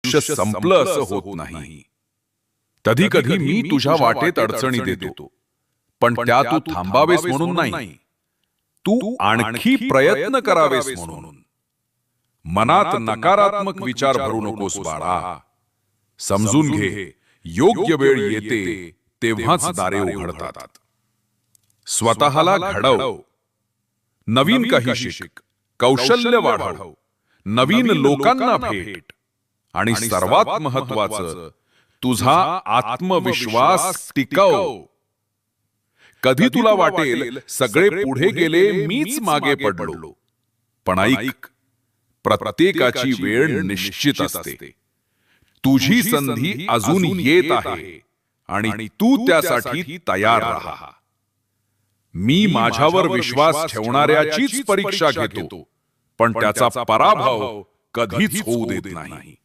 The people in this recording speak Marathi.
आयुष्य संपलं असं होत नाही. कधी कधी मी तुझ्या वाटेत अडचणी देतो, पण त्या तू थांबावेस म्हणून नाही, तू आणखी प्रयत्न करावेस म्हणून. मनात नकारात्मक विचार भरू नकोस बाळा. समजून घे, योग्य वेळ येते तेव्हाच दारे उघडतात. स्वतःला घडव, नवीन काही शिक, कौशल्य वाढव, नवीन लोकांना भेट, आणि सर्वात महत्वाचं तुझा आत्मविश्वास टिकव. कधी तुला वाटेल सगळे पुढे गेले, मीच मागे पडलो, पण ऐक, प्रत्येकाची वेळ निश्चित असते. तुझी संधी अजून येत आहे आणि तू त्यासाठी तयार राहा. मी माझ्यावर विश्वास ठेवणाऱ्याचीच परीक्षा घेतो, पण त्याचा पराभव कधीच होऊ देत नाही.